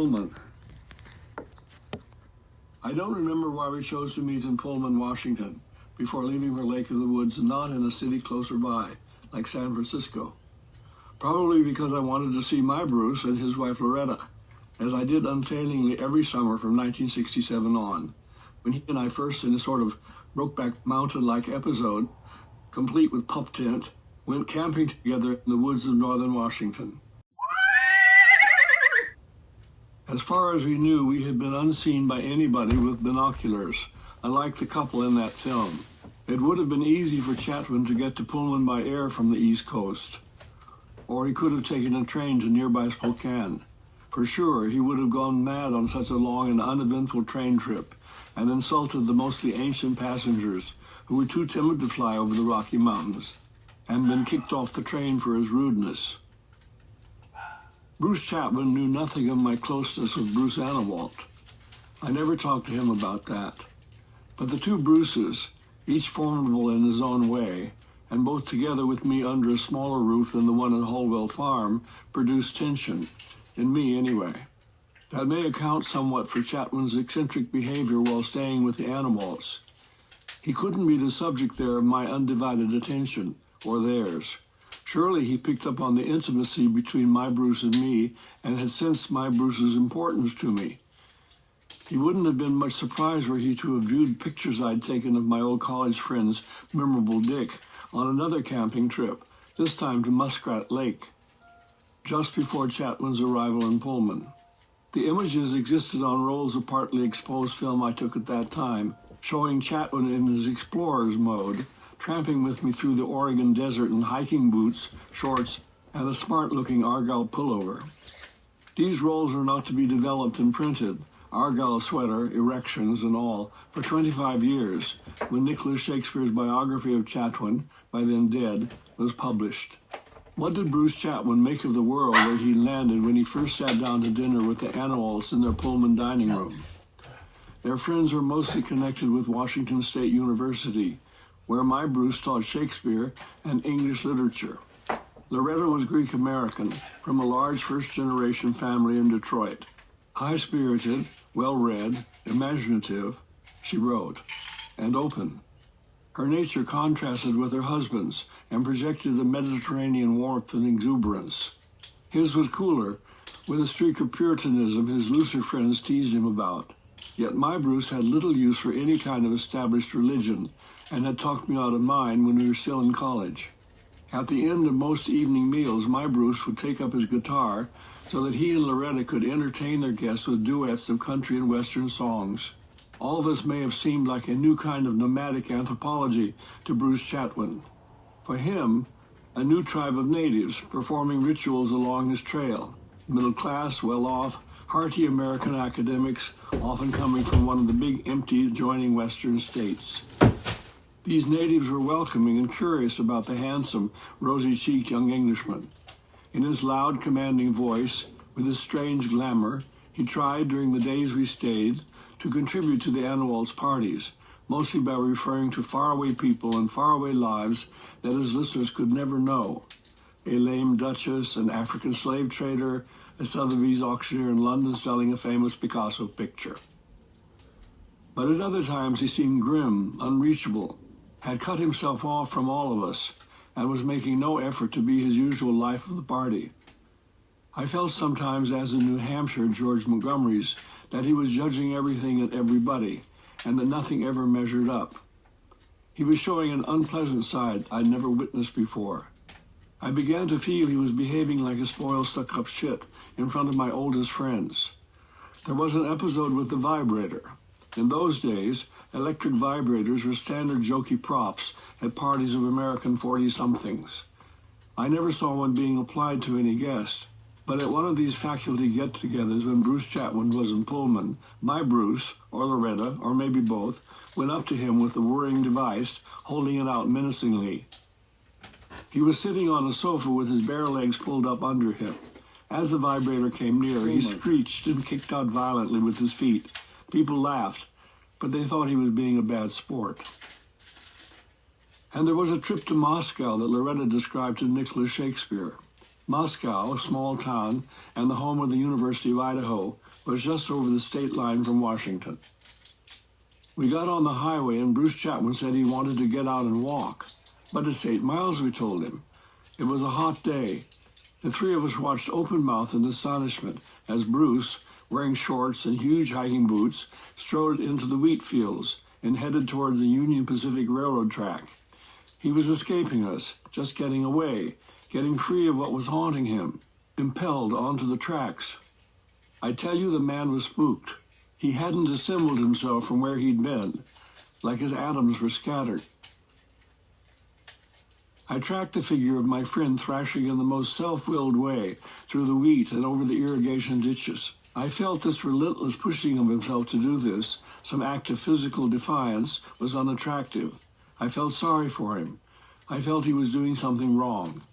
Pullman. I don't remember why we chose to meet in Pullman, Washington, before leaving for Lake of the Woods, not in a city closer by, like San Francisco. Probably because I wanted to see my Bruce and his wife Loretta, as I did unfailingly every summer from 1967 on, when he and I first, in a sort of Brokeback Mountain-like episode, complete with pup tent, went camping together in the woods of northern Washington. As far as we knew, we had been unseen by anybody with binoculars, unlike the couple in that film. It would have been easy for Chatwin to get to Pullman by air from the East Coast, or he could have taken a train to nearby Spokane. For sure, he would have gone mad on such a long and uneventful train trip and insulted the mostly ancient passengers who were too timid to fly over the Rocky Mountains and been kicked off the train for his rudeness. Bruce Chatwin knew nothing of my closeness with Bruce Annawalt. I never talked to him about that. But the two Bruces, each formidable in his own way, and both together with me under a smaller roof than the one at Holwell Farm, produced tension, in me anyway. That may account somewhat for Chatwin's eccentric behavior while staying with the Annawalts. He couldn't be the subject there of my undivided attention, or theirs. Surely he picked up on the intimacy between my Bruce and me and had sensed my Bruce's importance to me. He wouldn't have been much surprised were he to have viewed pictures I'd taken of my old college friend's memorable Dick on another camping trip, this time to Muskrat Lake, just before Chatwin's arrival in Pullman. The images existed on rolls of partly exposed film I took at that time, showing Chatwin in his explorer's mode, tramping with me through the Oregon desert in hiking boots, shorts, and a smart-looking Argyle pullover. These rolls were not to be developed and printed, Argyle sweater, erections, and all, for 25 years, when Nicholas Shakespeare's biography of Chatwin, by then dead, was published. What did Bruce Chatwin make of the world where he landed when he first sat down to dinner with the Annawalts in their Pullman dining room? Their friends were mostly connected with Washington State University, where my Bruce taught Shakespeare and English literature. Loretta was Greek-American, from a large first-generation family in Detroit. High-spirited, well-read, imaginative, she wrote, and open. Her nature contrasted with her husband's and projected a Mediterranean warmth and exuberance. His was cooler, with a streak of Puritanism his looser friends teased him about. Yet my Bruce had little use for any kind of established religion, and had talked me out of mine when we were still in college. At the end of most evening meals, my Bruce would take up his guitar so that he and Loretta could entertain their guests with duets of country and western songs. All this may have seemed like a new kind of nomadic anthropology to Bruce Chatwin. For him, a new tribe of natives performing rituals along his trail, middle-class, well-off, hearty American academics, often coming from one of the big empty adjoining western states. These natives were welcoming and curious about the handsome, rosy-cheeked young Englishman. In his loud, commanding voice, with his strange glamour, he tried, during the days we stayed, to contribute to the Annawalts' parties, mostly by referring to faraway people and faraway lives that his listeners could never know. A lame duchess, an African slave trader, a Sotheby's auctioneer in London selling a famous Picasso picture. But at other times he seemed grim, unreachable, had cut himself off from all of us, and was making no effort to be his usual life of the party. I felt sometimes, as in New Hampshire, George Montgomery's, that he was judging everything and everybody, and that nothing ever measured up. He was showing an unpleasant side I'd never witnessed before. I began to feel he was behaving like a spoiled, stuck-up shit in front of my oldest friends. There was an episode with the vibrator. In those days, electric vibrators were standard jokey props at parties of American 40-somethings. I never saw one being applied to any guest, but at one of these faculty get-togethers when Bruce Chatwin was in Pullman, my Bruce, or Loretta, or maybe both, went up to him with the whirring device, holding it out menacingly. He was sitting on a sofa with his bare legs pulled up under him. As the vibrator came near, he screeched and kicked out violently with his feet. People laughed, but they thought he was being a bad sport. And there was a trip to Moscow that Loretta described to Nicholas Shakespeare. Moscow, a small town and the home of the University of Idaho, was just over the state line from Washington. We got on the highway and Bruce Chatwin said he wanted to get out and walk. But it's 8 miles, we told him. It was a hot day. The three of us watched open-mouthed in astonishment as Bruce, wearing shorts and huge hiking boots, strode into the wheat fields and headed towards the Union Pacific Railroad track. He was escaping us, just getting away, getting free of what was haunting him, impelled onto the tracks. I tell you, the man was spooked. He hadn't dissembled himself from where he'd been, like his atoms were scattered. I tracked the figure of my friend thrashing in the most self-willed way through the wheat and over the irrigation ditches. I felt this relentless pushing of himself to do this, some act of physical defiance, was unattractive. I felt sorry for him. I felt he was doing something wrong.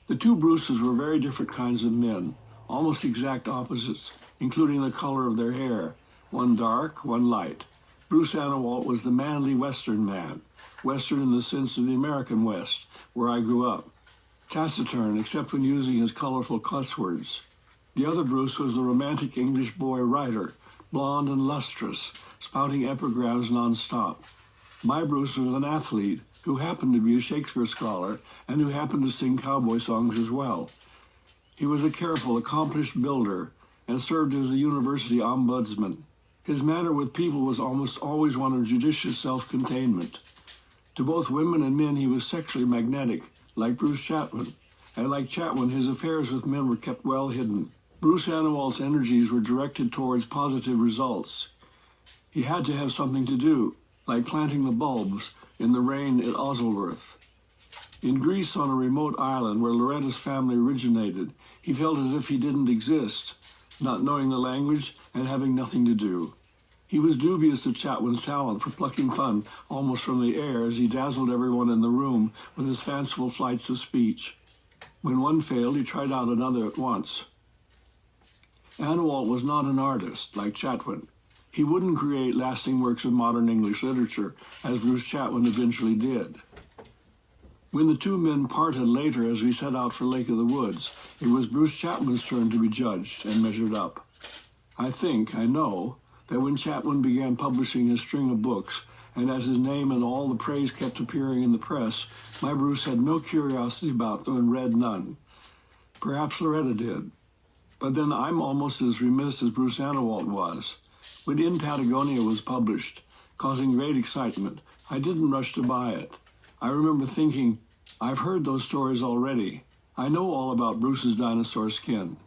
The two Bruces were very different kinds of men, almost exact opposites, including the color of their hair, one dark, one light. Bruce Annawalt was the manly Western man, Western in the sense of the American West, where I grew up, taciturn except when using his colorful cuss words. The other Bruce was the romantic English boy writer, blonde and lustrous, spouting epigrams nonstop. My Bruce was an athlete who happened to be a Shakespeare scholar and who happened to sing cowboy songs as well. He was a careful, accomplished builder and served as a university ombudsman. His manner with people was almost always one of judicious self-containment. To both women and men, he was sexually magnetic, like Bruce Chatwin. And like Chatwin, his affairs with men were kept well hidden. Bruce Annawalt's energies were directed towards positive results. He had to have something to do, like planting the bulbs in the rain at Osselworth. In Greece, on a remote island where Loretta's family originated, he felt as if he didn't exist, not knowing the language and having nothing to do. He was dubious of Chatwin's talent for plucking fun almost from the air as he dazzled everyone in the room with his fanciful flights of speech. When one failed, he tried out another at once. Annawalt was not an artist, like Chatwin. He wouldn't create lasting works of modern English literature, as Bruce Chatwin eventually did. When the two men parted later as we set out for Lake of the Woods, it was Bruce Chatwin's turn to be judged and measured up. I know, that when Chatwin began publishing his string of books, and as his name and all the praise kept appearing in the press, my Bruce had no curiosity about them and read none. Perhaps Loretta did. But then I'm almost as remiss as Bruce Annawalt was. When In Patagonia was published, causing great excitement, I didn't rush to buy it. I remember thinking, I've heard those stories already. I know all about Bruce's dinosaur skin.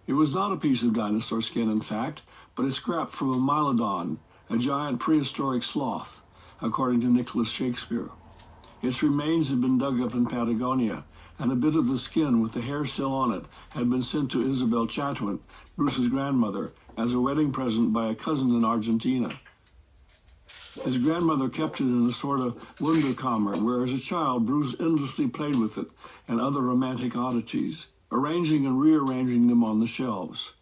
It was not a piece of dinosaur skin, in fact, but a scrap from a Mylodon, a giant prehistoric sloth, according to Nicholas Shakespeare. Its remains had been dug up in Patagonia, and a bit of the skin with the hair still on it had been sent to Isabel Chatwin, Bruce's grandmother, as a wedding present by a cousin in Argentina. His grandmother kept it in a sort of Wunderkammer, where as a child Bruce endlessly played with it and other romantic oddities, arranging and rearranging them on the shelves.